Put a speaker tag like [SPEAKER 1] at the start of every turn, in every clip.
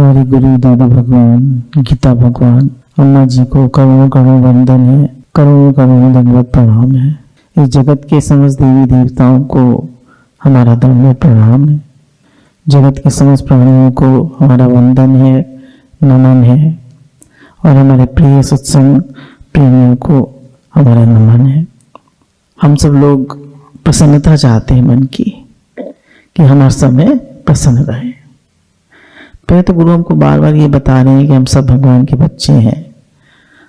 [SPEAKER 1] हमारे गुरु दादा भगवान, गीता भगवान, अम्मा जी को करोड़ों करोड़ों वंदन है, करोड़ों करोड़ों दंडवत प्रणाम है। इस जगत के समस्त देवी देवताओं को हमारा दंडवत प्रणाम है। जगत के समस्त प्राणियों को हमारा वंदन है, नमन है। और हमारे प्रिय सत्संग प्रेमियों को हमारा नमन है। हम सब लोग प्रसन्नता चाहते हैं मन की, कि हम हर समय प्रसन्न रहें। पहले तो गुरु हमको बार बार ये बता रहे हैं कि हम सब भगवान के बच्चे हैं,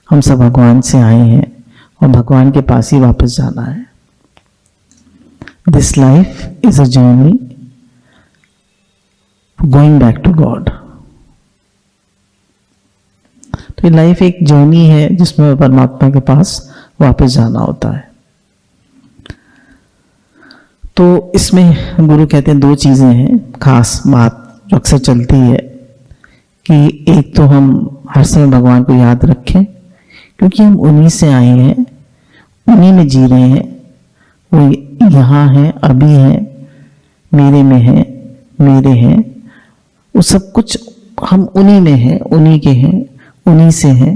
[SPEAKER 1] हम सब भगवान से आए हैं और भगवान के पास ही वापस जाना है। This life is a journey going back to God. तो ये लाइफ एक जर्नी है जिसमें परमात्मा के पास वापस जाना होता है। तो इसमें गुरु कहते हैं दो चीजें हैं खास बात जो अक्सर चलती है, कि एक तो हम हर समय भगवान को याद रखें, क्योंकि हम उन्हीं से आए हैं, उन्हीं में जी रहे हैं। वो यहाँ हैं, अभी हैं, मेरे में हैं, मेरे हैं, वो सब कुछ हम उन्हीं में हैं, उन्हीं के हैं, उन्हीं से हैं,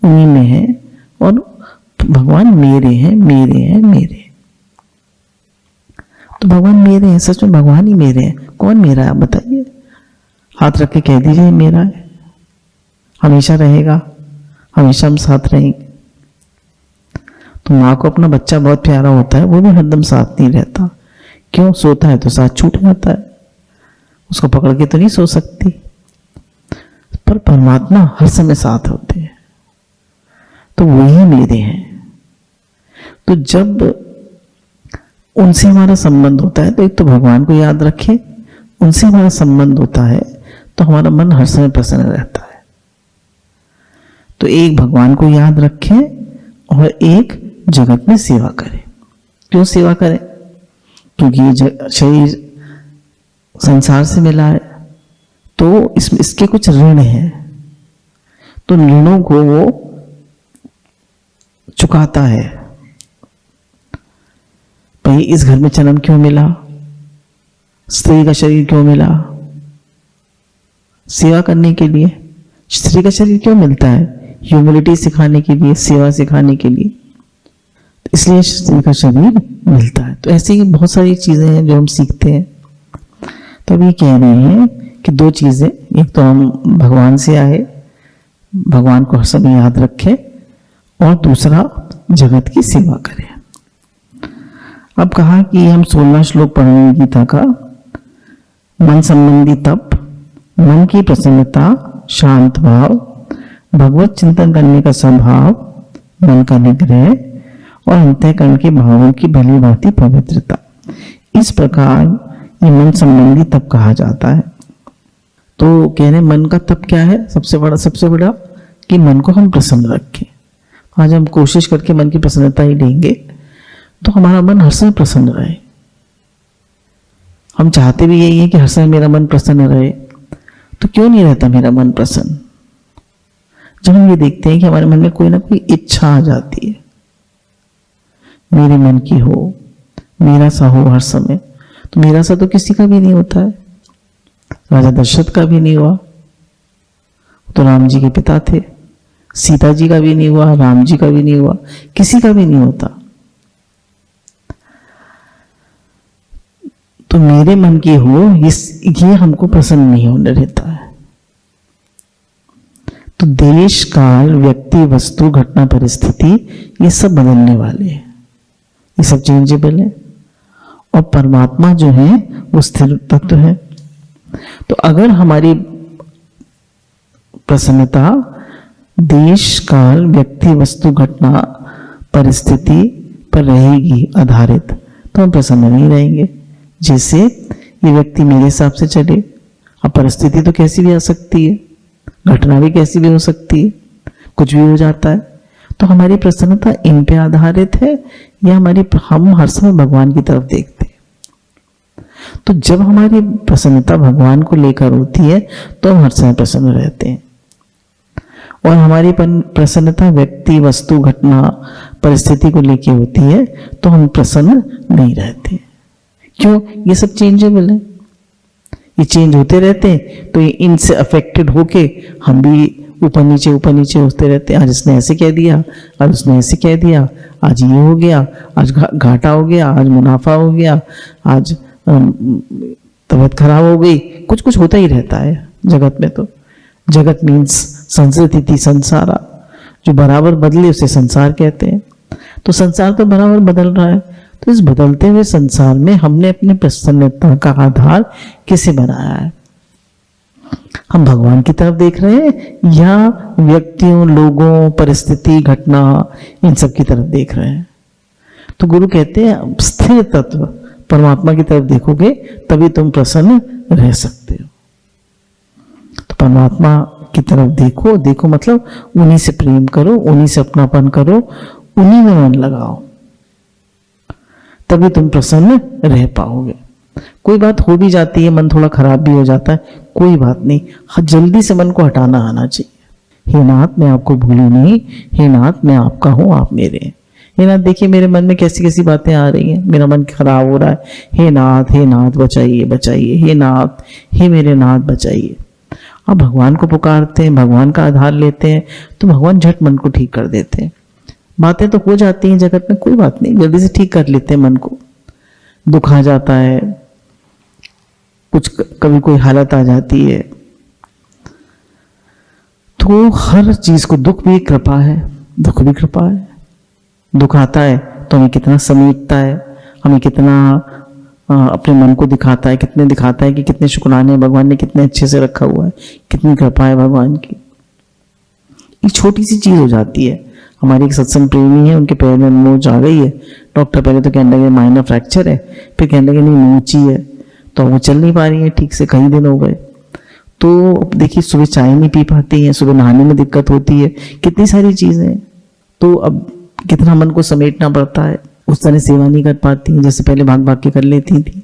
[SPEAKER 1] उन्हीं में हैं। और भगवान मेरे हैं, मेरे हैं, मेरे। तो भगवान मेरे हैं, सच में भगवान ही मेरे हैं। कौन मेरा है आप बताइए? हाथ रख के कह दीजिए मेरा है, हमेशा रहेगा, हमेशा हम साथ रहेंगे। तो माँ को अपना बच्चा बहुत प्यारा होता है, वो भी हरदम साथ नहीं रहता। क्यों? सोता है तो साथ छूट जाता है, उसको पकड़ के तो नहीं सो सकती। पर परमात्मा हर समय साथ होते हैं, तो वही मेरे हैं। तो जब उनसे हमारा संबंध होता है, तो एक तो भगवान को याद रखें, उनसे हमारा संबंध होता है तो हमारा मन हर समय प्रसन्न रहता है। तो एक भगवान को याद रखें और एक जगत में सेवा करें। क्यों सेवा करें? क्योंकि ये शरीर संसार से मिला है, तो इसके कुछ ऋण हैं, तो ऋणों को वो चुकाता है। भाई इस घर में जन्म क्यों मिला, स्त्री का शरीर क्यों मिला? सेवा करने के लिए। स्त्री का शरीर क्यों मिलता है? ह्यूमिलिटी सिखाने के लिए, सेवा सिखाने के लिए, इसलिए स्त्री का शरीर मिलता है। तो ऐसी बहुत सारी चीजें हैं जो हम सीखते हैं। तो अभी कह रहे हैं कि दो चीजें, एक तो हम भगवान से आए, भगवान को हर समय याद रखें, और दूसरा जगत की सेवा करें। अब कहा कि हम 16 श्लोक पढ़ेंगे गीता का। मन संबंधी तप, मन की प्रसन्नता, शांत भाव, भगवत चिंतन करने का स्वभाव, मन का निग्रह और अंतःकरण के भावों की भली भांति पवित्रता। इस प्रकार ये मन संबंधी तप कहा जाता है। तो कह रहे मन का तप क्या है? सबसे बड़ा कि मन को हम प्रसन्न रखें। आज हम कोशिश करके मन की प्रसन्नता ही लेंगे तो हमारा मन हर समय प्रसन्न रहे। हम चाहते भी यही है कि हर समय मेरा मन प्रसन्न रहे, तो क्यों नहीं रहता मेरा मन प्रसन्न? जब हम ये देखते हैं कि हमारे मन में कोई ना कोई इच्छा आ जाती है, मेरे मन की हो, मेरा सा हो हर समय, तो मेरा सा तो किसी का भी नहीं होता है। राजा दशरथ का भी नहीं हुआ, तो राम जी के पिता थे। सीता जी का भी नहीं हुआ, राम जी का भी नहीं हुआ, किसी का भी नहीं होता। तो मेरे मन की हो, ये हमको प्रसन्न नहीं होने देता है। तो देश, काल, व्यक्ति, वस्तु, घटना, परिस्थिति, ये सब बदलने वाले हैं, ये सब चेंजेबल है। और परमात्मा जो है वो स्थिर तत्व है। तो अगर हमारी प्रसन्नता देश, काल, व्यक्ति, वस्तु, घटना, परिस्थिति पर रहेगी आधारित, तो हम प्रसन्न नहीं रहेंगे। जैसे ये व्यक्ति मेरे हिसाब से चले, अब परिस्थिति तो कैसी भी आ सकती है, घटना भी कैसी भी हो सकती है, कुछ भी हो जाता है। तो हमारी प्रसन्नता इन पे आधारित है या हम हर समय भगवान की तरफ देखते हैं? तो जब हमारी प्रसन्नता भगवान को लेकर होती है तो हम हर समय प्रसन्न रहते हैं। और हमारी प्रसन्नता व्यक्ति, वस्तु, घटना, परिस्थिति को लेकर होती है तो हम प्रसन्न नहीं रहते। क्यों? ये सब चेंजेबल है, ये चेंज होते रहते हैं, तो ये इनसे अफेक्टेड होके हम भी ऊपर नीचे होते रहते हैं। आज इसने ऐसे कह दिया, आज उसने ऐसे कह दिया, आज ये हो गया, आज घाटा हो गया, आज मुनाफा हो गया, आज तबीयत खराब हो गई, कुछ कुछ होता ही रहता है जगत में। तो जगत मीन्स संस्कृति संसारा, जो बराबर बदले उसे संसार कहते हैं। तो संसार तो बराबर बदल रहा है, तो इस बदलते हुए संसार में हमने अपने प्रसन्नता का आधार किसे बनाया है? हम भगवान की तरफ देख रहे हैं या व्यक्तियों, लोगों, परिस्थिति, घटना, इन सब की तरफ देख रहे हैं? तो गुरु कहते हैं स्थिर तत्व परमात्मा की तरफ देखोगे तभी तुम प्रसन्न रह सकते हो। तो परमात्मा की तरफ देखो, देखो मतलब उन्हीं से प्रेम करो, उन्हीं से अपनापन करो, उन्हीं में मन लगाओ, तभी तुम प्रसन्न रह पाओगे। कोई बात हो भी जाती है, मन थोड़ा खराब भी हो जाता है, कोई बात नहीं, जल्दी से मन को हटाना आना चाहिए। हे नाथ मैं आपको भूली नहीं, हे नाथ मैं आपका हूं, आप मेरे हैं। हे नाथ देखिए मेरे मन में कैसी कैसी बातें आ रही हैं, मेरा मन खराब हो रहा है, हे नाथ बचाइए बचाइए, हे नाथ, हे मेरे नाथ बचाइए। अब भगवान को पुकारते हैं, भगवान का आधार लेते हैं, तो भगवान झट मन को ठीक कर देते हैं। बातें तो हो जाती हैं जगत में, कोई बात नहीं, जल्दी से ठीक कर लेते हैं मन को। दुख आ जाता है, कुछ कभी कोई हालत आ जाती है, तो हर चीज को, दुख भी कृपा है, दुख भी कृपा है। दुख आता है तो हमें कितना समेटता है, हमें कितना अपने मन को दिखाता है, कितने दिखाता है कि कितने शुक्राने हैं, भगवान ने कितने अच्छे से रखा हुआ है, कितनी कृपा है भगवान की। एक छोटी सी चीज हो जाती है। हमारी एक सत्संग प्रेमी है, उनके पैर में मोच आ गई है। डॉक्टर पहले तो कहने लगे माइनर फ्रैक्चर है, फिर कहने लगे नहीं मोच ही है, तो वो चल नहीं पा रही है ठीक से, कई दिन हो गए। तो देखिए सुबह चाय नहीं पी पाती है, सुबह नहाने में दिक्कत होती है, कितनी सारी चीजें। तो अब कितना मन को समेटना पड़ता है, उस तरह सेवा नहीं कर पाती जैसे पहले भाग भाग के कर लेती थी।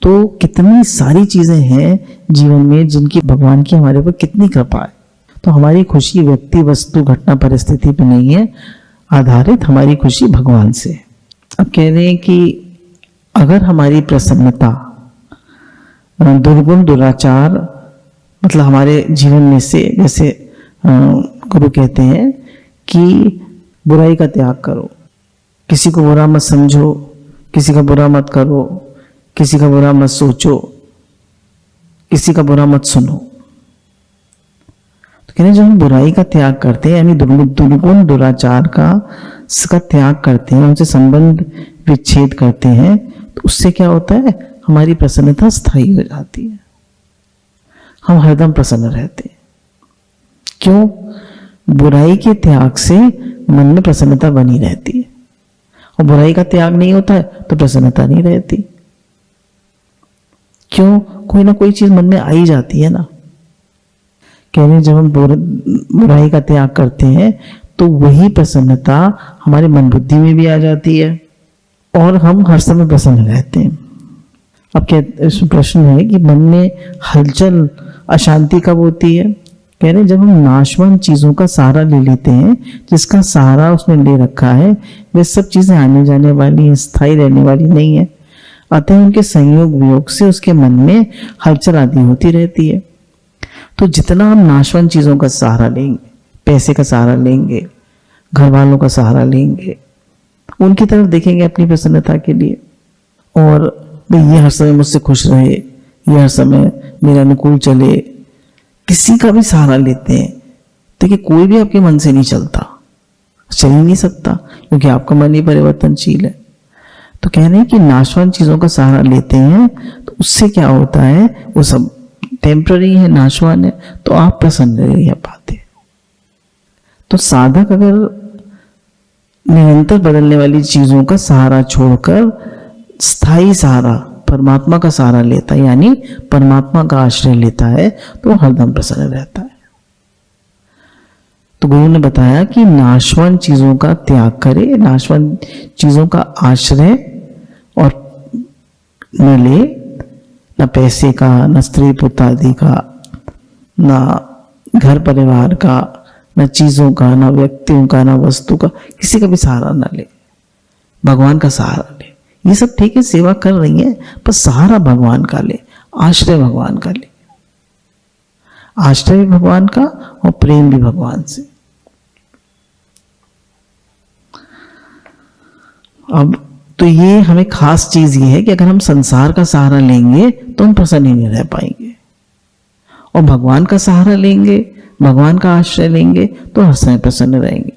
[SPEAKER 1] तो कितनी सारी चीजें हैं जीवन में जिनकी भगवान की हमारे ऊपर कितनी कृपा है। तो हमारी खुशी व्यक्ति, वस्तु, घटना, परिस्थिति पे नहीं है आधारित, हमारी खुशी भगवान से है। अब कह रहे हैं कि अगर हमारी प्रसन्नता दुर्गुण दुराचार मतलब हमारे जीवन में से, जैसे गुरु कहते हैं कि बुराई का त्याग करो, किसी को बुरा मत समझो, किसी का बुरा मत करो, किसी का बुरा मत सोचो, किसी का बुरा मत सुनो। तो कहते हैं जब हम बुराई का त्याग करते हैं, यानी दुर्गुण दुराचार का त्याग करते हैं, उनसे संबंध विच्छेद करते हैं, तो उससे क्या होता है, हमारी प्रसन्नता स्थायी हो जाती है। हम हरदम प्रसन्न रहते हैं। क्यों? बुराई के त्याग से मन में प्रसन्नता बनी रहती है, और बुराई का त्याग नहीं होता है तो प्रसन्नता नहीं रहती। क्यों? कोई ना कोई चीज मन में आ ही जाती है ना। कहते हैं जब हम बुराई का त्याग करते हैं तो वही प्रसन्नता हमारे मन बुद्धि में भी आ जाती है और हम हर समय प्रसन्न रहते हैं। अब क्या प्रश्न है कि मन में हलचल, अशांति कब होती है? कह रहे जब हम नाशवान चीजों का सहारा ले लेते हैं, जिसका सहारा उसने ले रखा है वे सब चीजें आने जाने वाली हैं, स्थायी रहने वाली नहीं है। अतः उनके संयोग वियोग से उसके मन में हलचल आदि होती रहती है। तो जितना हम नाशवान चीजों का सहारा लेंगे, पैसे का सहारा लेंगे, घर वालों का सहारा लेंगे, उनकी तरफ देखेंगे अपनी प्रसन्नता के लिए, और भाई ये हर समय मुझसे खुश रहे, ये हर समय मेरे अनुकूल चले, किसी का भी सहारा लेते हैं, देखिए कोई भी आपके मन से नहीं चलता, चल ही नहीं सकता, क्योंकि आपका मन ही परिवर्तनशील है। तो कह रहे हैं कि नाशवान चीजों का सहारा लेते हैं तो उससे क्या होता है, वो सब टेम्पररी है, नाशवान है, तो आप प्रसन्न रह पाते। तो साधक अगर निरंतर बदलने वाली चीजों का सहारा छोड़कर स्थायी सहारा परमात्मा का सहारा लेता है, यानी परमात्मा का आश्रय लेता है, तो हरदम प्रसन्न रहता है। तो गुरु ने बताया कि नाशवान चीजों का त्याग करे, नाशवान चीजों का आश्रय और न ले, न पैसे का, न स्त्री पुत्र आदि का, न घर परिवार का, न चीजों का, न व्यक्तियों का, न वस्तु का, किसी का भी सहारा न ले, भगवान का सहारा ले। ये सब ठीक है, सेवा कर रही है, पर सहारा भगवान का ले, आश्रय भगवान का ले, आश्रय भी भगवान का और प्रेम भी भगवान से। अब तो ये हमें खास चीज ये है कि अगर हम संसार का सहारा लेंगे तो हम प्रसन्न ही नहीं रह पाएंगे, और भगवान का सहारा लेंगे, भगवान का आश्रय लेंगे तो हर समय प्रसन्न रहेंगे।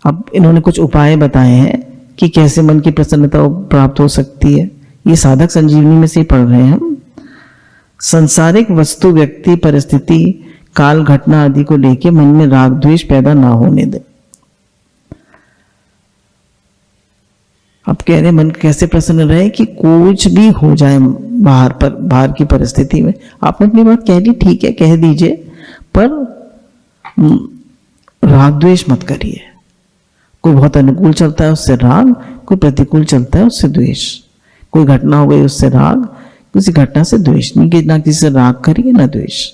[SPEAKER 1] अब इन्होंने कुछ उपाय बताए हैं कि कैसे मन की प्रसन्नता प्राप्त हो सकती है। ये साधक संजीवनी में से पढ़ रहे हैं हम। संसारिक वस्तु, व्यक्ति, परिस्थिति, काल, घटना आदि को लेके मन में राग द्वेष पैदा ना होने दे। अब कह रहे मन कैसे प्रसन्न रहे कि कुछ भी हो जाए बाहर की परिस्थिति में, आपने अपनी बात कह ली, ठीक है कह दीजिए, पर राग द्वेष मत करिए। कोई बहुत अनुकूल चलता है उससे राग, कोई प्रतिकूल चलता है उससे द्वेष। कोई घटना हो गई उससे राग, किसी घटना से द्वेष नहीं, कि ना किसी से राग करिए ना द्वेष,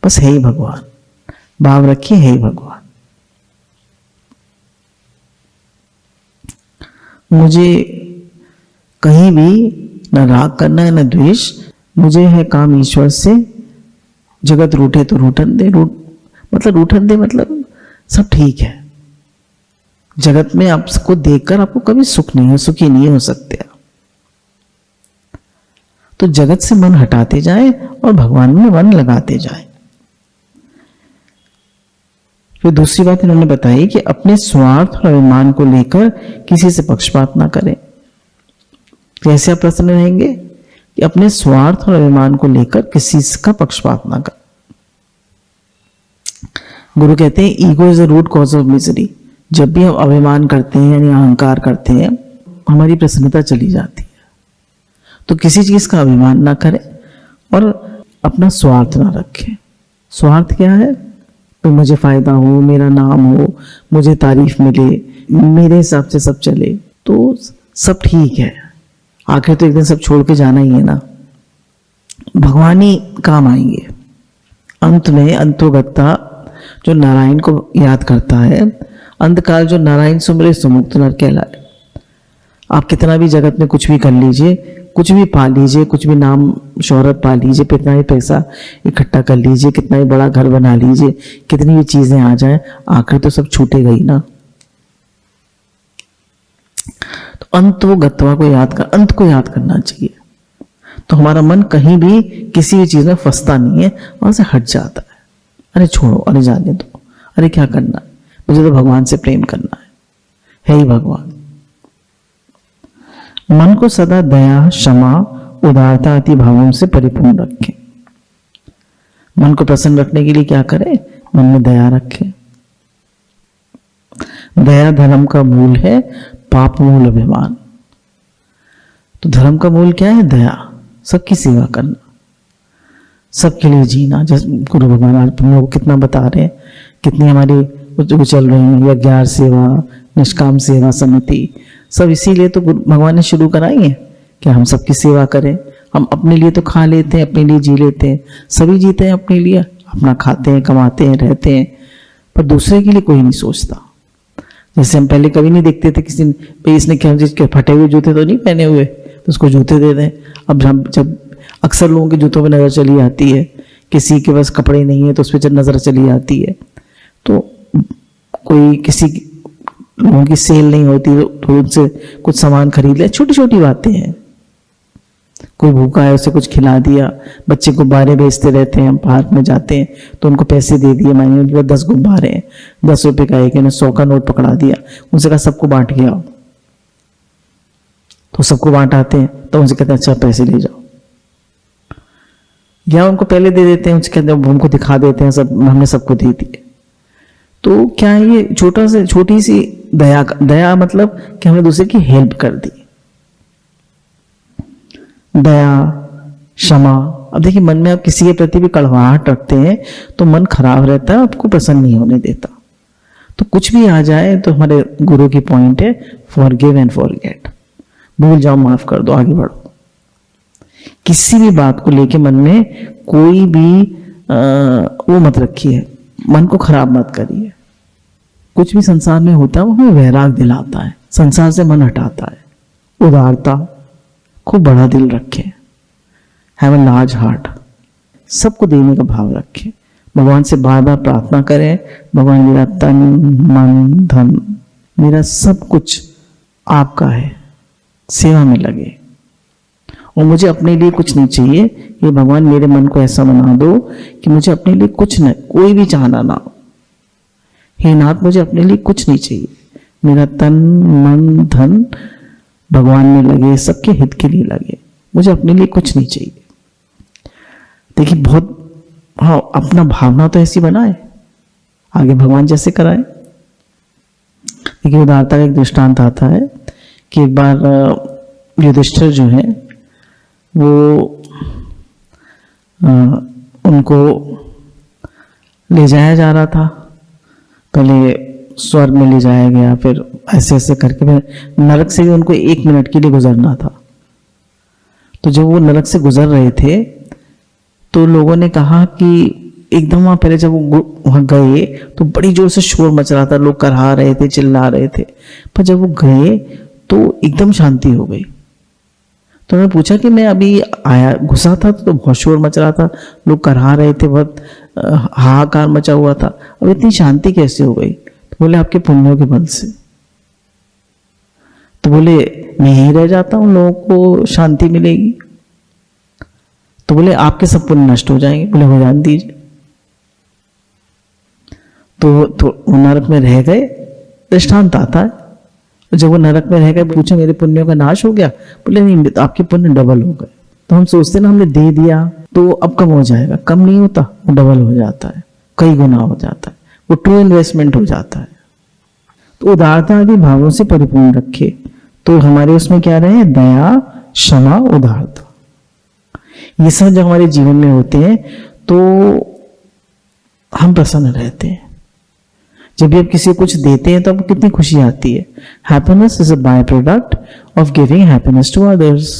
[SPEAKER 1] बस है ही भगवान, भाव रखिए है ही भगवान। मुझे कहीं भी न राग करना है न द्वेष, मुझे है काम ईश्वर से। जगत रूठे तो रूठन दे, रूठन दे मतलब सब ठीक है। जगत में आपको देखकर आपको कभी सुखी नहीं हो सकते। तो जगत से मन हटाते जाए और भगवान में मन लगाते जाए। फिर दूसरी बात इन्होंने बताई कि अपने स्वार्थ और अभिमान को लेकर किसी से पक्षपात ना करें। कैसे आप प्रसन्न रहेंगे कि अपने स्वार्थ और अभिमान को लेकर किसी का पक्षपात ना करें। गुरु कहते हैं ego is the root cause of misery. जब भी हम अभिमान करते हैं यानी अहंकार करते हैं, हमारी प्रसन्नता चली जाती है। तो किसी चीज का अभिमान ना करें और अपना स्वार्थ ना रखें। स्वार्थ क्या है? तो मुझे फायदा हो, मेरा नाम हो, मुझे तारीफ मिले, मेरे हिसाब से सब चले, तो सब ठीक है। आखिर तो एक दिन सब छोड़ के जाना ही है ना, भगवान ही काम आएंगे। अंत में अंतोगत्ता जो नारायण को याद करता है, अंतकाल जो नारायण सुमरे सुमुक्त नर कहलाए। आप कितना भी जगत में कुछ भी कर लीजिए, कुछ भी पा लीजिए, कुछ भी नाम शोहरत पा लीजिए, कितना ही पैसा इकट्ठा कर लीजिए, कितना ही बड़ा घर बना लीजिए, कितनी भी चीजें आ जाए, आखिर तो सब छूटेगा ही ना। तो अंत वो गत्वा को याद कर, अंत को याद करना चाहिए। तो हमारा मन कहीं भी किसी भी चीज में फंसता नहीं है, वहां से हट जाता है। अरे छोड़ो, अरे जाने दो, अरे क्या करना है, मुझे तो भगवान से प्रेम करना है ही भगवान। मन को सदा दया, क्षमा, उदारता आदि भावों से परिपूर्ण रखें। मन को प्रसन्न रखने के लिए क्या करें? मन में दया रखें। दया धर्म का मूल है, पाप मूल अभिमान। तो धर्म का मूल क्या है? दया, सबकी सेवा करना, सबके लिए जीना। जैसे गुरु भगवान आज हम लोग कितना बता रहे हैं, कितनी हमारी जो चल रही है, यज्ञ सेवा, निष्काम सेवा समिति, सब इसीलिए तो भगवान ने शुरू कराई है कि हम सबकी सेवा करें। हम अपने लिए तो खा लेते हैं, अपने लिए जी लेते हैं, सभी जीते हैं अपने लिए, अपना खाते हैं, कमाते हैं, रहते हैं, पर दूसरे के लिए कोई नहीं सोचता। जैसे हम पहले कभी नहीं देखते थे किसी ने, इसने क्या चीज के फटे हुए जूते तो नहीं पहने हुए, तो उसको जूते दे दें। अब जब अक्सर लोगों के जूतों पर नजर चली आती है, किसी के पास कपड़े नहीं है तो उस पर नजर चली आती है, तो कोई किसी लोगों की सेल नहीं होती तो उनसे कुछ सामान खरीद लिया। छोटी छोटी बातें हैं। कोई भूखा है उसे कुछ खिला दिया, बच्चे गुब्बारे बेचते रहते हैं, हम पार्क में जाते हैं तो उनको पैसे दे दिए, महीने 10 गुब्बारे हैं, 10 रुपए का एक है ना, 100 का नोट पकड़ा दिया, उनसे कहा सबको बांट के आओ, तो सबको बांट आते हैं, तो उनसे कहते हैं अच्छा पैसे ले जाओ, या उनको पहले दे देते हैं, उनसे कहते हैं उनको दिखा देते हैं सब हमने सबको दे दिए। तो क्या है ये छोटी सी दया मतलब कि हमने दूसरे की हेल्प कर दी। दया, क्षमा। अब देखिए मन में आप किसी के प्रति भी कड़वाहट रखते हैं तो मन खराब रहता है, आपको प्रसन्न नहीं होने देता। तो कुछ भी आ जाए तो हमारे गुरु की पॉइंट है फॉरगिव एंड फॉरगेट। भूल जाओ, माफ कर दो, आगे बढ़ो। किसी भी बात को लेके मन में कोई भी वो मत रखिए, मन को खराब मत करिए। कुछ भी संसार में होता है वो हमें वैराग दिलाता है, संसार से मन हटाता है। उदारता, खूब बड़ा दिल रखें, हैव अ लार्ज हार्ट, सबको देने का भाव रखें। भगवान से बार बार प्रार्थना करें, भगवान मेरा तन मन धन मेरा सब कुछ आपका है, सेवा में लगे और मुझे अपने लिए कुछ नहीं चाहिए। ये भगवान मेरे मन को ऐसा बना दो कि मुझे अपने लिए कुछ नहीं, कोई भी चाहना ना हो। हे नाथ, मुझे अपने लिए कुछ नहीं चाहिए, मेरा तन मन धन भगवान में लगे, सबके हित के लिए लगे, मुझे अपने लिए कुछ नहीं चाहिए। देखिए बहुत, हाँ, अपना भावना तो ऐसी बनाए, आगे भगवान जैसे कराए। देखिए उदारता का एक दृष्टांत आता है कि एक बार युधिष्ठिर जो है वो उनको ले जाया जा रहा था, पहले स्वर्ग में ले जाया गया, फिर ऐसे ऐसे करके फिर नरक से भी उनको 1 मिनट के लिए गुजरना था। तो जब वो नरक से गुजर रहे थे तो लोगों ने कहा कि एकदम वहां पहले जब वो वहां गए तो बड़ी जोर से शोर मच रहा था, लोग करहा रहे थे, चिल्ला रहे थे, पर जब वो गए तो एकदम शांति हो गई। तो उन्होंने पूछा कि मैं अभी आया घुसा था तो बहुत शोर मच रहा था, लोग करहा रहे थे, बहुत हाहाकार मचा हुआ था, अब इतनी शांति कैसे हो गई? तो बोले आपके पुण्यों के बल से। तो बोले मैं यहीं रह जाता हूं, लोगों को शांति मिलेगी। तो बोले आपके सब पुण्य नष्ट हो जाएंगे। बोले हो जाने दीजिए। तो नरक में रह गए, दृष्टांत आता है। जब वो नरक में रह गए, पूछे मेरे पुण्यों का नाश हो गया? बोले नहीं, आपके पुण्य डबल हो गए। तो हम सोचते ना हमने दे दिया तो अब कम हो जाएगा, कम नहीं होता, वो डबल हो जाता है, कई गुना हो जाता है, वो ट्रू इन्वेस्टमेंट हो जाता है। तो उदारता आदि भावों से परिपूर्ण रखे तो हमारे उसमें क्या रहे? दया, क्षमा, उदारता, ये सब जब हमारे जीवन में होते हैं तो हम प्रसन्न रहते हैं। जब भी आप किसी को कुछ देते हैं तो आपको कितनी खुशी आती है। Happiness is a by product of giving happiness to others.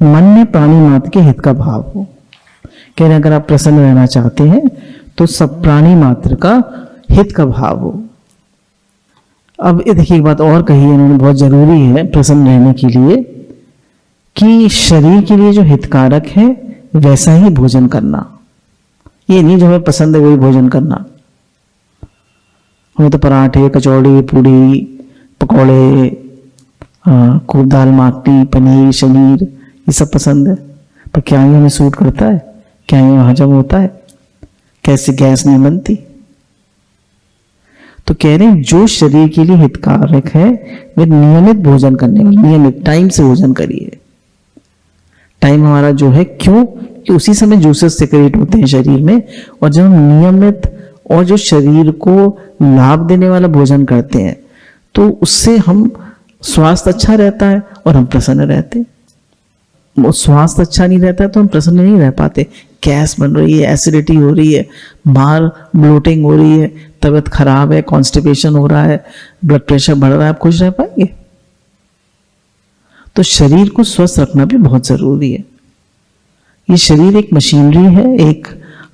[SPEAKER 1] मन में प्राणी मात्र के हित का भाव हो। कह रहे हैं अगर आप प्रसन्न रहना चाहते हैं तो सब प्राणी मात्र का हित का भाव हो। अब ये देखिए एक बात और कही है इन्होंने, बहुत जरूरी है प्रसन्न रहने के लिए, कि शरीर के लिए जो हितकारक है वैसा ही भोजन करना। ये नहीं जो हमें पसंद है वही भोजन करना। हमें तो पराठे, कचौड़ी, पूड़ी, पकौड़े, खूब दाल माखनी, पनीर, शनीर, ये सब पसंद है, पर क्या ये हमें सूट करता है? क्या ये हजम होता है? कैसे गैस नहीं बनती? तो कह रहे हैं जो शरीर के लिए हितकारक है वे नियमित भोजन करने, नियमित टाइम से भोजन करिए। टाइम हमारा जो है, क्यों कि उसी समय जूसेस सिक्रेट होते हैं शरीर में, और जब हम नियमित और जो शरीर को लाभ देने वाला भोजन करते हैं तो उससे हम स्वास्थ्य अच्छा रहता है और हम प्रसन्न रहते हैं। वो स्वास्थ्य अच्छा नहीं रहता है तो हम प्रसन्न नहीं रह पाते। गैस बन रही है, एसिडिटी हो रही है, बाहर ब्लोटिंग हो रही है, तबीयत खराब है, कॉन्स्टिपेशन हो रहा है, ब्लड प्रेशर बढ़ रहा है, आप खुश रह पाएंगे? तो शरीर को स्वस्थ रखना भी बहुत जरूरी है। ये शरीर एक मशीनरी है, एक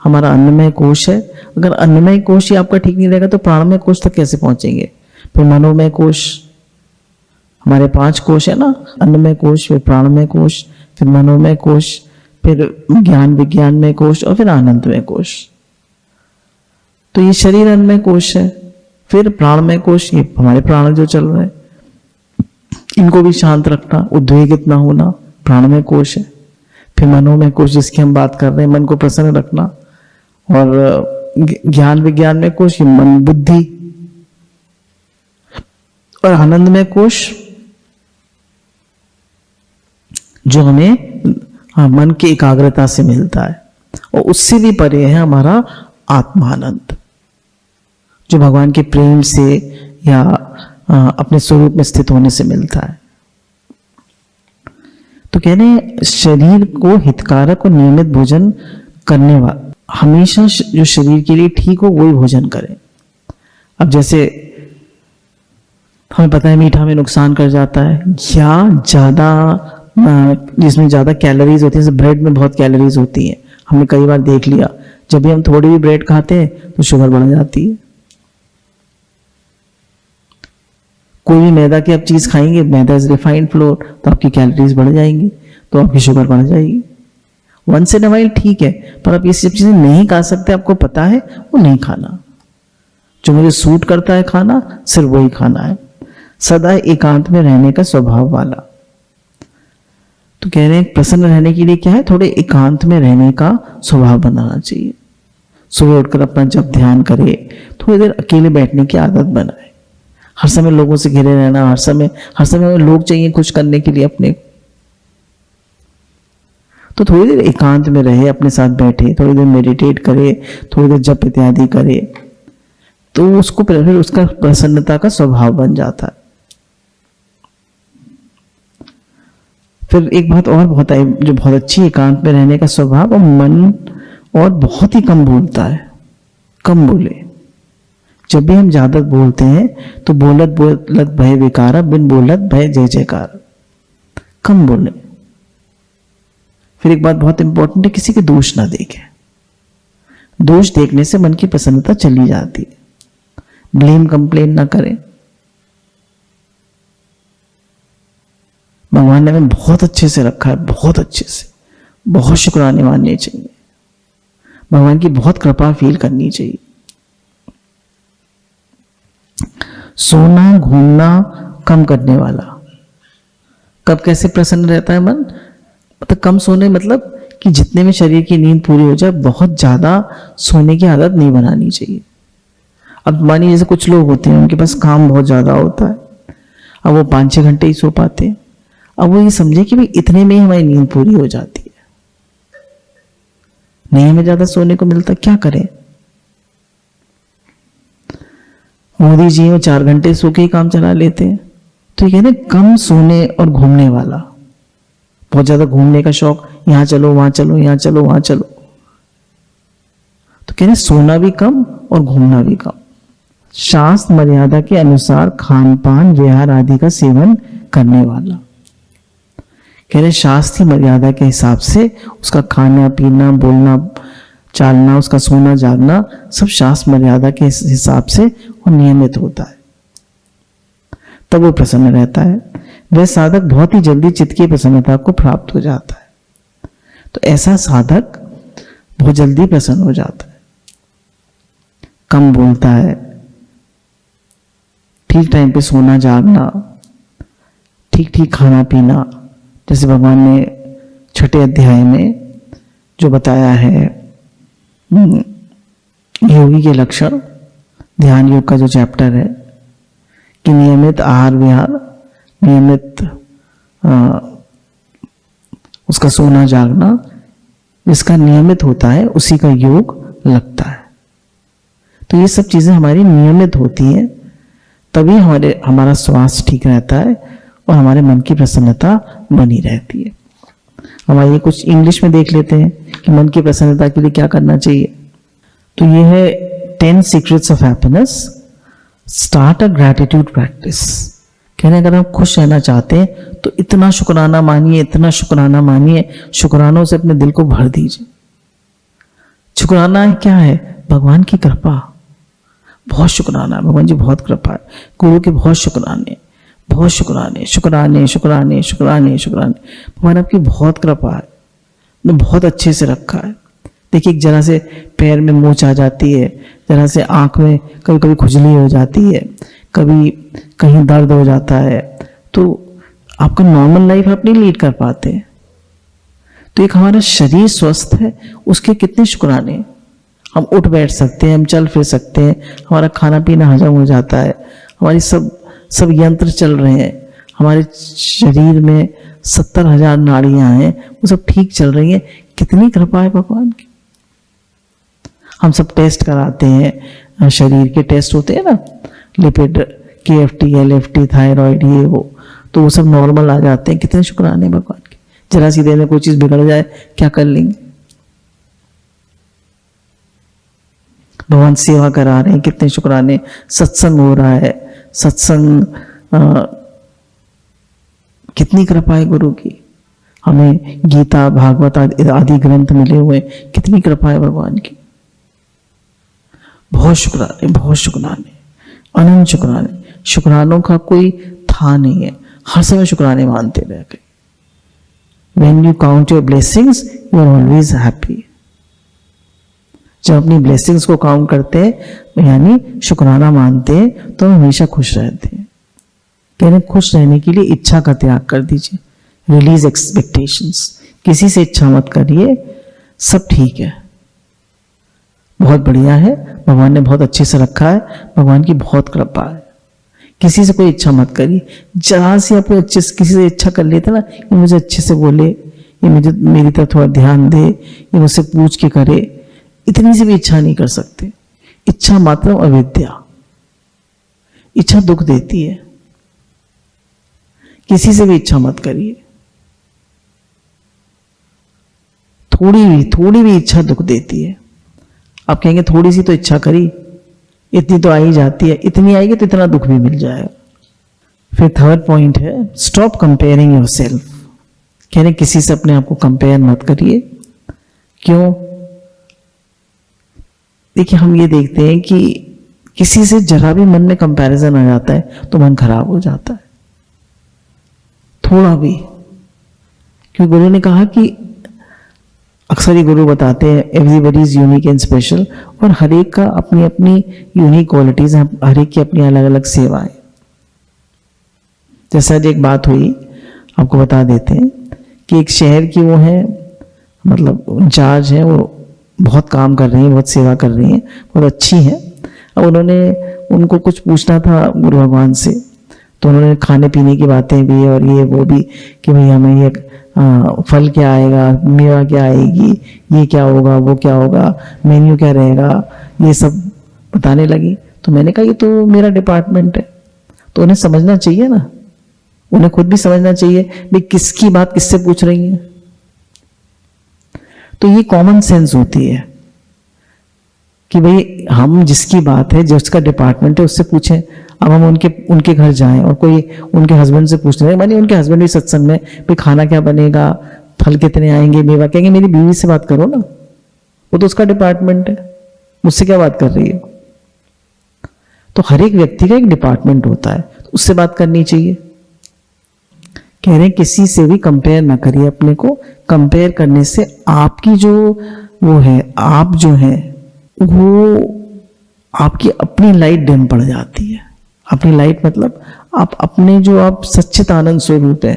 [SPEAKER 1] हमारा अन्नमय कोश है। अगर अन्नमय कोश ही आपका ठीक नहीं रहेगा तो प्राणमय कोश तक कैसे पहुंचेंगे? फिर मनोमय कोश, हमारे 5 कोश है ना, अन्नमय कोश, फिर प्राणमय कोश, फिर मनोमय कोश, फिर ज्ञान विज्ञानमय कोश और फिर आनंदमय कोश। तो ये शरीर अन्नमय कोश है। फिर प्राणमय कोश, ये हमारे प्राण जो चल रहे हैं, इनको भी शांत रखना, उद्वेगित ना होना, प्राणमय कोश है। फिर मनोमय कोश जिसकी हम बात कर रहे हैं, मन को प्रसन्न रखना, और ज्ञान विज्ञान में कोश, मन बुद्धि, और आनंदमय कोश जो हमें मन की एकाग्रता से मिलता है, और उससे भी परे है हमारा आत्मानंद जो भगवान के प्रेम से या अपने स्वरूप में स्थित होने से मिलता है। तो कह रहे हैं शरीर को हितकारक और नियमित भोजन करने वाला, हमेशा जो शरीर के लिए ठीक हो वही भोजन करें। अब जैसे हमें पता है मीठा में नुकसान कर जाता है, या ज्यादा जिसमें ज्यादा कैलोरीज होती है, जैसे ब्रेड में बहुत कैलोरीज होती है, हमने कई बार देख लिया, जब भी हम थोड़ी भी ब्रेड खाते हैं तो शुगर बढ़ जाती है। कोई भी मैदा की आप चीज खाएंगे, मैदा इज रिफाइंड फ्लोर, तो आपकी कैलोरीज बढ़ जाएंगी। तो आपकी शुगर बढ़ जाएगी। वंस इन अ वाइल ठीक है, पर आप ये सब चीजें नहीं खा सकते, आपको पता है, वो नहीं खाना। जो मुझे सूट करता है खाना, सिर्फ वही खाना है। सदा एकांत में रहने का स्वभाव वाला। तो कह रहे हैं प्रसन्न रहने के लिए क्या है, थोड़े एकांत में रहने का स्वभाव बनाना चाहिए। सुबह उठकर अपना जब ध्यान करे, थोड़ी देर अकेले बैठने की आदत बनाए। हर समय लोगों से घिरे रहना, हर समय लोग चाहिए कुछ करने के लिए अपने, तो थोड़ी देर एकांत में रहे, अपने साथ बैठे, थोड़ी देर मेडिटेट करे, थोड़ी देर जप इत्यादि करे, तो उसको फिर उसका प्रसन्नता का स्वभाव बन जाता है। फिर एक बात और बहुत आई जो बहुत अच्छी, एकांत में रहने का स्वभाव, और मन और बहुत ही कम बोलता है, कम बोले। जब भी हम ज्यादा बोलते हैं तो बोलत बोलत भय विकार, बिन बोलत भय जय जयकार। कम बोले। फिर एक बात बहुत इंपॉर्टेंट है, किसी के दोष ना देखें। दोष देखने से मन की प्रसन्नता चली जाती है। ब्लेम कंप्लेन ना करें। भगवान ने हमें बहुत अच्छे से रखा है, बहुत अच्छे से, बहुत शुक्राने मानने चाहिए, भगवान की बहुत कृपा फील करनी चाहिए। सोना घूमना कम करने वाला, कब कैसे प्रसन्न रहता है मन, मतलब कम सोने, मतलब कि जितने में शरीर की नींद पूरी हो जाए, बहुत ज्यादा सोने की आदत नहीं बनानी चाहिए। अब मानिए जैसे कुछ लोग होते हैं, उनके पास काम बहुत ज्यादा होता है, अब वो 5-6 घंटे ही सो पाते हैं। अब वो ये समझे कि भाई इतने में ही हमारी नींद पूरी हो जाती है, नहीं हमें ज्यादा सोने को मिलता, क्या करें। मोदी जी वो 4 घंटे सो के ही काम चला लेते हैं। तो ये कहते हैं कम सोने और घूमने वाला, बहुत ज्यादा घूमने का शौक, यहां चलो वहां चलो, यहां चलो वहां चलो, तो कहते हैं सोना भी कम और घूमना भी कम। शास्त्र मर्यादा के अनुसार खान पान विहार आदि का सेवन करने वाला, कह रहे शास्त्र की मर्यादा के हिसाब से उसका खाना पीना बोलना चालना, उसका सोना जागना सब शास्त्र मर्यादा के हिसाब से और नियमित होता है, तब वो प्रसन्न रहता है। वह साधक बहुत ही जल्दी चित्त की प्रसन्नता को प्राप्त हो जाता है। तो ऐसा साधक बहुत जल्दी प्रसन्न हो जाता है, कम बोलता है, ठीक टाइम पे सोना जागना, ठीक ठीक खाना पीना, जैसे भगवान ने 6ठे अध्याय में जो बताया है योगी के लक्षण, ध्यान योग का जो चैप्टर है, कि नियमित आहार विहार, नियमित उसका सोना जागना, जिसका नियमित होता है उसी का योग लगता है। तो ये सब चीजें हमारी नियमित होती हैं, तभी हमारा स्वास्थ्य ठीक रहता है और हमारे मन की प्रसन्नता बनी रहती है। हमारे कुछ इंग्लिश में देख लेते हैं कि मन की प्रसन्नता के लिए क्या करना चाहिए। तो ये है 10 secrets of happiness. Start a gratitude practice. कहने अगर आप खुश रहना चाहते हैं तो इतना शुक्राना मानिए, इतना शुक्राना मानिए, शुक्रानों से अपने दिल को भर दीजिए। शुक्राना क्या है? भगवान की कृपा, बहुत शुक्राना, भगवान जी बहुत कृपा है, गुरु के बहुत शुक्राने, बहुत शुक्राने, शुक्राने शुक्राने शुक्राने शुक्राने। भगवान आपकी बहुत कृपा है, ने बहुत अच्छे से रखा है। देखिए जरा से पैर में मोच आ जाती है, जरा से आंख में कभी कभी खुजली हो जाती है, कभी कहीं दर्द हो जाता है, तो आपका नॉर्मल लाइफ आप नहीं लीड कर पाते। तो एक हमारा शरीर स्वस्थ है, उसके कितने शुक्राने। हम उठ बैठ सकते हैं, हम चल फिर सकते हैं, हमारा खाना पीना हजम हो जाता है, हमारी सब यंत्र चल रहे हैं, हमारे शरीर में 70,000 नाड़ियां हैं, वो सब ठीक चल रही हैं। कितनी कृपा है भगवान की। हम सब टेस्ट कराते हैं, शरीर के टेस्ट होते हैं ना, लिपिड, KFT, LFT, थायराइड, ये वो, तो वो सब नॉर्मल आ जाते हैं। कितने शुक्राने भगवान के। जरा सी देर में कोई चीज बिगड़ जाए, क्या कर लेंगे। भगवान सेवा करा रहे हैं, कितने शुक्राने। सत्संग हो रहा है, सत्संग, कितनी कृपा है गुरु की। हमें गीता भागवत आदि ग्रंथ मिले हुए, कितनी कृपा है भगवान की। बहुत शुक्राने, बहुत शुक्राने, अनंत शुक्राने। शुक्रानों का कोई था नहीं है, हर समय शुक्राने मानते रह गए। When you count your blessings, you are always happy. जब अपनी blessings को काउंट करते हैं यानी शुक्राना मानते हैं तो हम हमेशा खुश रहते हैं। कहने खुश रहने के लिए इच्छा का त्याग कर दीजिए, रिलीज एक्सपेक्टेशंस। किसी से इच्छा मत करिए, सब ठीक है, बहुत बढ़िया है, भगवान ने बहुत अच्छे से रखा है, भगवान की बहुत कृपा है। किसी से कोई इच्छा मत करिए। जरा सी आपको अच्छे से किसी से इच्छा कर लेते ना, ये मुझे अच्छे से बोले, ये मुझे मेरी तरफ थोड़ा ध्यान दे, ये मुझसे पूछ के करे, इतनी सी भी इच्छा नहीं कर सकते। इच्छा मात्र अविद्या, इच्छा दुख देती है। किसी से भी इच्छा मत करिए, थोड़ी भी इच्छा दुख देती है। आप कहेंगे थोड़ी सी तो इच्छा करी, इतनी तो आ ही जाती है, इतनी आएगी तो इतना दुख भी मिल जाएगा। फिर थर्ड पॉइंट है स्टॉप कंपेयरिंग योरसेल्फ। कह रहे किसी से अपने आप को कंपेयर मत करिए। क्यों? देखिए हम ये देखते हैं कि किसी से जरा भी मन में कंपैरिजन आ जाता है तो मन खराब हो जाता है, थोड़ा भी। क्योंकि गुरु ने कहा कि अक्सर ही गुरु बताते हैं everybody is unique and special, और हर एक का अपनी अपनी यूनिक क्वालिटीज हैं, हर एक की अपनी अलग अलग सेवाएं। जैसा एक बात हुई आपको बता देते हैं कि एक शहर की वो है, मतलब इंचार्ज है, वो बहुत काम कर रही हैं, बहुत सेवा कर रही हैं, बहुत अच्छी हैं। अब उनको कुछ पूछना था गुरु भगवान से, तो उन्होंने खाने पीने की बातें भी और ये वो भी कि भाई हमें ये फल क्या आएगा, मेवा क्या आएगी, ये क्या होगा, वो क्या होगा, मेन्यू क्या रहेगा, ये सब बताने लगी। तो मैंने कहा ये तो मेरा डिपार्टमेंट है, तो उन्हें समझना चाहिए ना, उन्हें खुद भी समझना चाहिए भाई किसकी बात किससे पूछ रही है। तो ये कॉमन सेंस होती है कि भाई हम जिसकी बात है, जिसका डिपार्टमेंट है, उससे पूछें। अब हम उनके घर जाएं और कोई उनके हस्बैंड से पूछते हैं, मानिए उनके हस्बैंड भी सत्संग में, भाई खाना क्या बनेगा, फल कितने आएंगे, मेवा, कहेंगे मेरी बीवी से बात करो ना, वो तो उसका डिपार्टमेंट है, मुझसे क्या बात कर रही है। तो हर एक व्यक्ति का एक डिपार्टमेंट होता है, तो उससे बात करनी चाहिए। कह रहे हैं किसी से भी कंपेयर ना करिए अपने को। कंपेयर करने से आपकी जो वो है, आप जो है वो आपकी अपनी लाइट डिम पड़ जाती है। अपनी लाइट मतलब आप अपने जो आप सच्चित आनंद स्वरूप है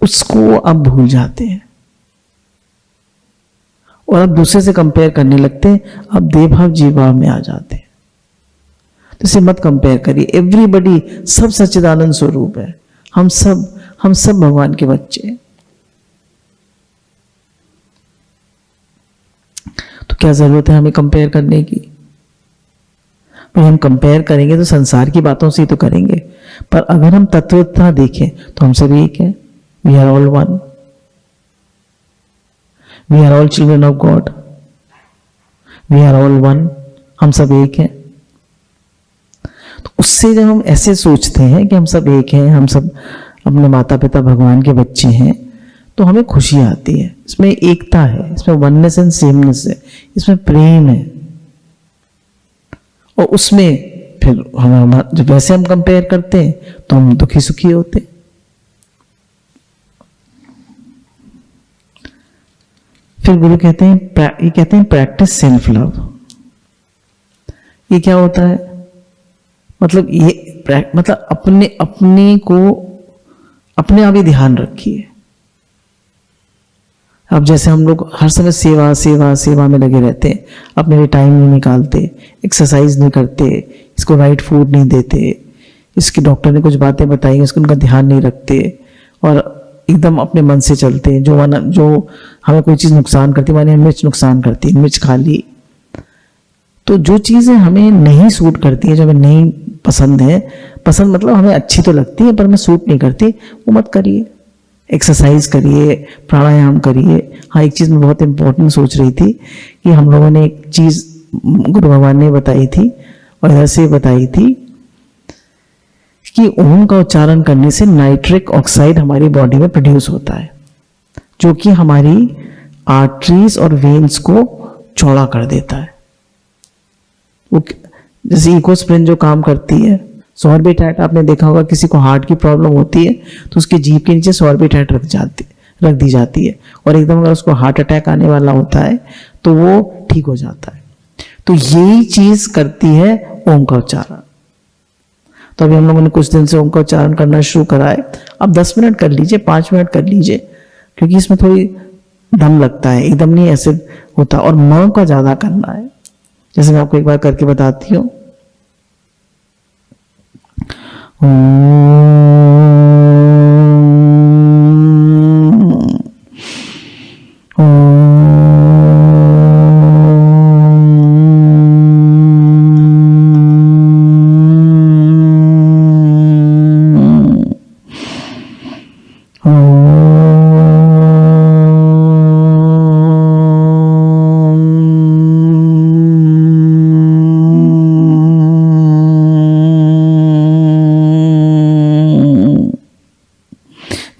[SPEAKER 1] उसको आप भूल जाते हैं और आप दूसरे से कंपेयर करने लगते हैं, आप देवभाव जीवभाव में आ जाते हैं। तो इसे मत कंपेयर करिए। एवरीबडी, सब सच्चिदानंद स्वरूप है, हम सब भगवान के बच्चे हैं। तो क्या जरूरत है हमें कंपेयर करने की? भाई हम कंपेयर करेंगे तो संसार की बातों से ही तो करेंगे, पर अगर हम तत्वतः देखें तो हम सब एक हैं। We are all one, we are all children of God, we are all one, हम सब एक हैं। तो उससे जब हम ऐसे सोचते हैं कि हम सब एक हैं, हम सब अपने माता पिता भगवान के बच्चे हैं, तो हमें खुशी आती है। इसमें एकता है, इसमें वननेस एंड सेमनेस है, इसमें प्रेम है। और उसमें फिर हम जब वैसे हम कंपेयर करते हैं तो हम दुखी सुखी होते हैं। फिर गुरु कहते हैं प्रैक्टिस सेल्फ लव। ये क्या होता है? मतलब अपने को अपने आप ही ध्यान रखिए। अब जैसे हम लोग हर समय सेवा सेवा सेवा में लगे रहते हैं, अपने लिए टाइम नहीं निकालते, एक्सरसाइज नहीं करते, इसको राइट फूड नहीं देते, इसके डॉक्टर ने कुछ बातें बताई उसको उनका ध्यान नहीं रखते और एकदम अपने मन से चलते हैं। जो हमें कोई चीज़ नुकसान करती, माने मिर्च नुकसान करती, मिर्च खा ली। तो जो चीज़ें हमें नहीं सूट करती हैं, जो हमें नहीं पसंद है, पसंद मतलब हमें अच्छी तो लगती है पर हमें सूट नहीं करती, वो मत करिए। एक्सरसाइज करिए, प्राणायाम करिए। हाँ, एक चीज़ मैं बहुत इंपॉर्टेंट सोच रही थी कि हम लोगों ने एक चीज़ गुरु भगवान ने बताई थी और इधर से बताई थी कि ओम का उच्चारण करने से नाइट्रिक ऑक्साइड हमारी बॉडी में प्रोड्यूस होता है, जो कि हमारी आर्टरीज और वेन्स को चौड़ा कर देता है। वो जैसे इकोस्प्रिन जो काम करती है, सॉर्बिटैट आपने देखा होगा, किसी को हार्ट की प्रॉब्लम होती है तो उसकी जीभ के नीचे सॉर्बिटैट रख दी जाती है, और एकदम अगर उसको हार्ट अटैक आने वाला होता है तो वो ठीक हो जाता है। तो यही चीज करती है ओम का उच्चारण। तो अभी हम लोगों ने कुछ दिन से ओम का उच्चारण करना शुरू करा है। अब 10 मिनट कर लीजिए, 5 मिनट कर लीजिए, क्योंकि इसमें थोड़ी दम लगता है, एकदम नहीं ऐसे होता, और म का ज्यादा करना है। जैसे मैं आपको एक बार करके बताती हूँ।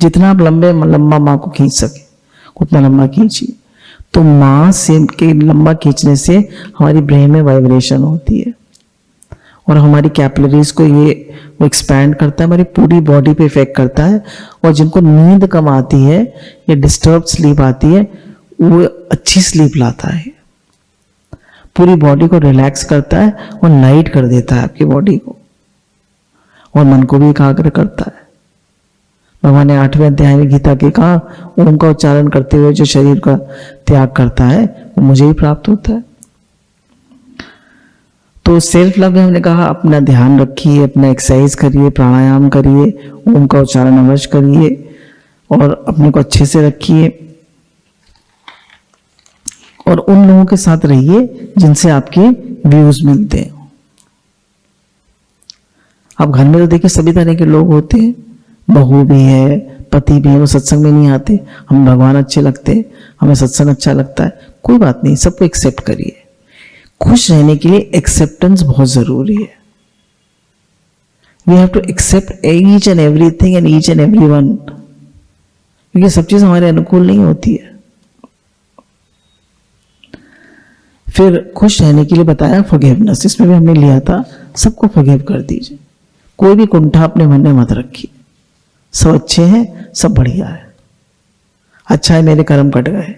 [SPEAKER 1] जितना आप लंबा माँ को खींच सके उतना लंबा खींचिए। तो माँ से के लंबा खींचने से हमारी ब्रेन में वाइब्रेशन होती है, और हमारी कैपिलरीज को ये वो एक्सपैंड करता है, हमारी पूरी बॉडी पे इफेक्ट करता है। और जिनको नींद कम आती है या डिस्टर्ब स्लीप आती है, वो अच्छी स्लीप लाता है, पूरी बॉडी को रिलैक्स करता है और लाइट कर देता है आपकी बॉडी को, और मन को भी एकाग्र करता है। भगवान ने 8वें अध्याय में गीता के कहा, ओम का उच्चारण करते हुए जो शरीर का त्याग करता है वो मुझे ही प्राप्त होता है। तो सेल्फ लव में हमने कहा अपना ध्यान रखिए, अपना एक्सरसाइज करिए, प्राणायाम करिए, ओम का उच्चारण अवश्य करिए, और अपने को अच्छे से रखिए, और उन लोगों के साथ रहिए जिनसे आपके व्यूज मिलते हैं। आप घर में तो देखिए सभी तरह के लोग होते हैं, बहू भी है, पति भी है, वो सत्संग में नहीं आते, हम भगवान अच्छे लगते हैं, हमें सत्संग अच्छा लगता है, कोई बात नहीं, सबको एक्सेप्ट करिए। खुश रहने के लिए एक्सेप्टेंस बहुत जरूरी है। We have to accept each and everything and each and everyone, क्योंकि सब चीज हमारे अनुकूल नहीं होती है। फिर खुश रहने के लिए बताया फॉरगिवनेस, इसमें भी हमने लिया था, सबको फॉरगिव कर दीजिए, कोई भी कुंठा अपने मन में मत रखिए, सब अच्छे हैं, सब बढ़िया है, अच्छा है, मेरे कर्म कट गए।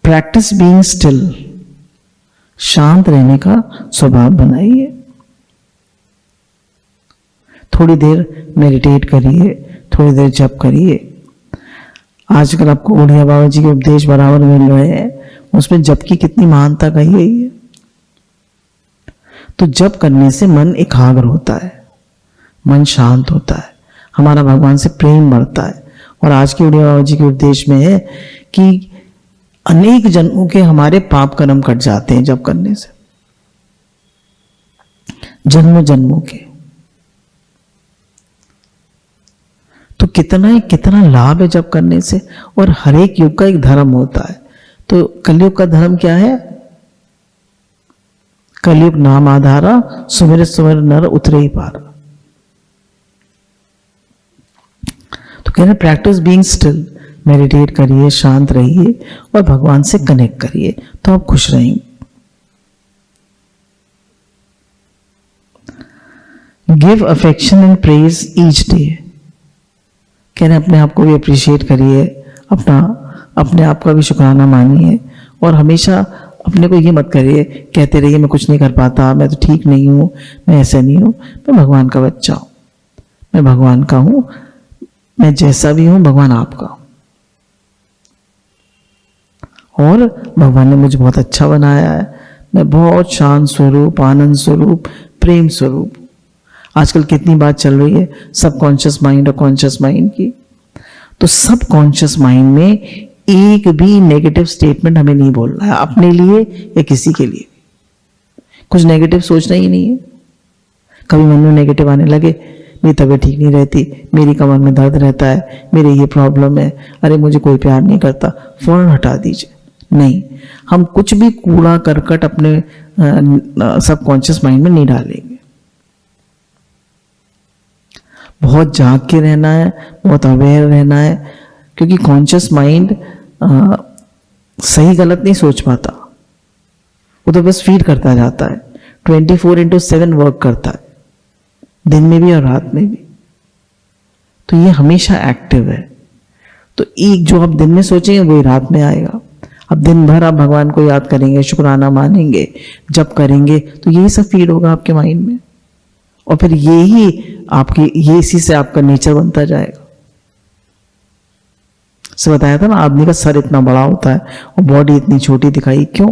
[SPEAKER 1] प्रैक्टिस बीइंग स्टिल, शांत रहने का स्वभाव बनाइए। थोड़ी देर मेडिटेट करिए, थोड़ी देर जप करिए। आजकल आपको ओडिया बाबा जी के उपदेश बराबर मिल रहे हैं, उसमें जप की कितनी महानता कही गई है। तो जप करने से मन एकाग्र होता है, मन शांत होता है, हमारा भगवान से प्रेम बढ़ता है। और आज के ओडिया बाबा जी के उपदेश में है कि अनेक जन्मों के हमारे पाप कर्म कट जाते हैं जप करने से, जन्मों जन्मों के। तो कितना लाभ है जप करने से। और हर एक युग का एक धर्म होता है। तो कलयुग का धर्म क्या है? कलयुग नाम आधारा, सुमिर सुमिर नर उतरे ही पारा। तो कह रहे प्रैक्टिस बीइंग स्टिल, मेडिटेट करिए, शांत रहिए और भगवान से कनेक्ट करिए, तो आप खुश रहेंगे। Give affection and praise each day, कह रहे अपने आप को भी अप्रिशिएट करिए, अपने आप का भी शुक्राना मानिए, और हमेशा अपने को ये मत करिए कहते रहिए मैं कुछ नहीं कर पाता, मैं तो ठीक नहीं हूं, मैं ऐसा नहीं हूं। मैं भगवान का बच्चा हूं, मैं भगवान का हूं, मैं जैसा भी हूं भगवान आपका, और भगवान ने मुझे बहुत अच्छा बनाया है, मैं बहुत शांत स्वरूप, आनंद स्वरूप, प्रेम स्वरूप। आजकल कितनी बात चल रही है सबकॉन्शियस माइंड और कॉन्शियस माइंड की। तो सबकॉन्शियस माइंड में एक भी नेगेटिव स्टेटमेंट हमें नहीं बोलना है, अपने लिए या किसी के लिए। कुछ नेगेटिव सोचना ही नहीं है। कभी मन में नेगेटिव आने लगे, मेरी तबीयत ठीक नहीं रहती, मेरी कमर में दर्द रहता है, मेरे ये प्रॉब्लम है, अरे मुझे कोई प्यार नहीं करता, फौरन हटा दीजिए। नहीं, हम कुछ भी कूड़ा करकट अपने सबकॉन्शियस माइंड में नहीं डालेंगे। बहुत जाग के रहना है, बहुत अवेयर रहना है, क्योंकि कॉन्शियस माइंड सही गलत नहीं सोच पाता, वो तो बस फीड करता जाता है। 24/7 वर्क करता है, दिन में भी और रात में भी। तो ये हमेशा एक्टिव है। तो एक जो आप दिन में सोचेंगे वही रात में आएगा। अब दिन भर आप भगवान को याद करेंगे, शुक्राना मानेंगे, जप करेंगे, तो यही सब फीड होगा आपके माइंड में, और फिर यही आपकी, ये इसी से आपका नेचर बनता जाएगा। से बताया था ना, आदमी का सर इतना बड़ा होता है और बॉडी इतनी छोटी दिखाई, क्यों?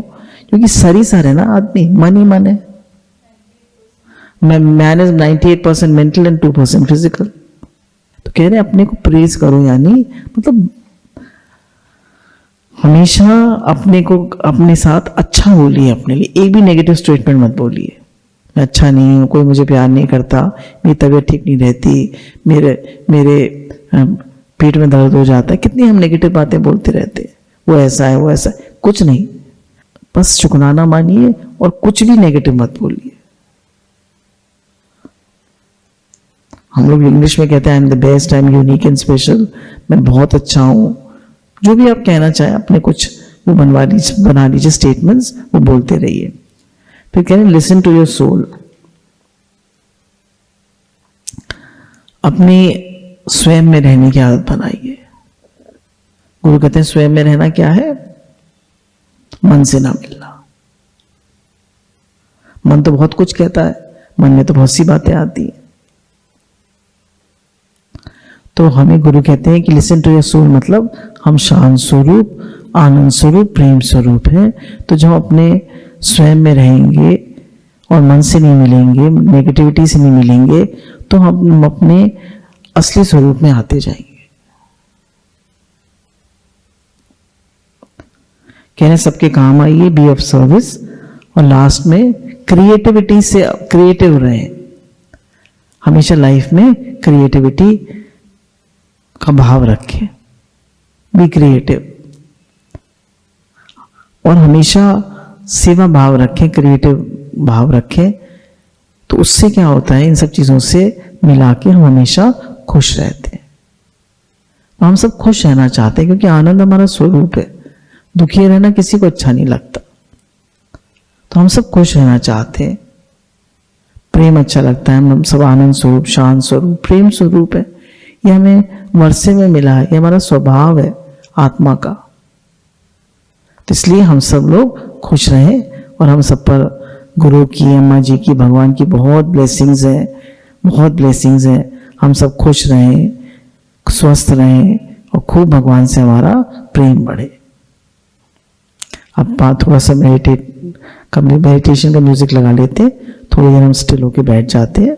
[SPEAKER 1] क्योंकि सर ही सर है ना, आदमी मन ही मन है। Man is 98% mental and 2% physical. तो कह रहे अपने को प्रेज करो, यानी मतलब हमेशा अपने को, अपने साथ अच्छा बोलिए, अपने लिए एक भी नेगेटिव स्टेटमेंट मत बोलिए। मैं अच्छा नहीं हूँ, कोई मुझे प्यार नहीं करता, मेरी तबीयत ठीक नहीं रहती, मेरे पेट में दर्द हो जाता है, कितनी हम नेगेटिव बातें बोलते रहते हैं, वो ऐसा है, वो ऐसा है। कुछ नहीं, बस शुक्राना मानिए और कुछ भी नेगेटिव मत बोलिए। हम लोग इंग्लिश में कहते हैं I am the best, I am unique and special, मैं बहुत अच्छा हूं। जो भी आप कहना चाहें, अपने कुछ वो बना लीजिए स्टेटमेंट्स, वो बोलते रहिए। फिर कह रहे हैं लिसन टू योर सोल। अपने स्वयं में रहने की आदत बनाइए। गुरु कहते हैं स्वयं में रहना क्या है? मन से ना मिलना। मन तो बहुत कुछ कहता है, मन में तो बहुत सी बातें आती हैं। तो हमें गुरु कहते हैं कि लिसन टू योर सोल, मतलब हम शांत स्वरूप, आनंद स्वरूप, प्रेम स्वरूप हैं। तो जब अपने स्वयं में रहेंगे और मन से नहीं मिलेंगे, नेगेटिविटी से नहीं मिलेंगे, तो हम अपने असली स्वरूप में आते जाएंगे। कहने सबके काम आइए, बी ऑफ सर्विस, और लास्ट में क्रिएटिविटी से क्रिएटिव रहे। हमेशा लाइफ में क्रिएटिविटी का भाव रखें, बी क्रिएटिव, और हमेशा सेवा भाव रखें, क्रिएटिव भाव रखें। तो उससे क्या होता है, इन सब चीजों से मिला के हम हमेशा खुश रहते हैं। तो हम सब खुश रहना चाहते हैं, क्योंकि आनंद हमारा स्वरूप है। दुखी रहना किसी को अच्छा नहीं लगता, तो हम सब खुश रहना चाहते हैं। प्रेम अच्छा लगता है, हम सब आनंद स्वरूप, शांत स्वरूप, प्रेम स्वरूप है। ये हमें वर्षे में मिला है, ये हमारा स्वभाव है आत्मा का। तो इसलिए हम सब लोग खुश रहें, और हम सब पर गुरु की, अम्मा जी की, भगवान की बहुत ब्लेसिंग्स हैं, बहुत ब्लेसिंग्स हैं। हम सब खुश रहें, स्वस्थ रहें, और खूब भगवान से हमारा प्रेम बढ़े। अब थोड़ा सा मेडिटेशन का म्यूजिक लगा लेते हैं, थोड़ी देर हम स्टिल होके बैठ जाते हैं।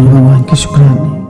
[SPEAKER 1] गुरु भगवान के शुक्राने।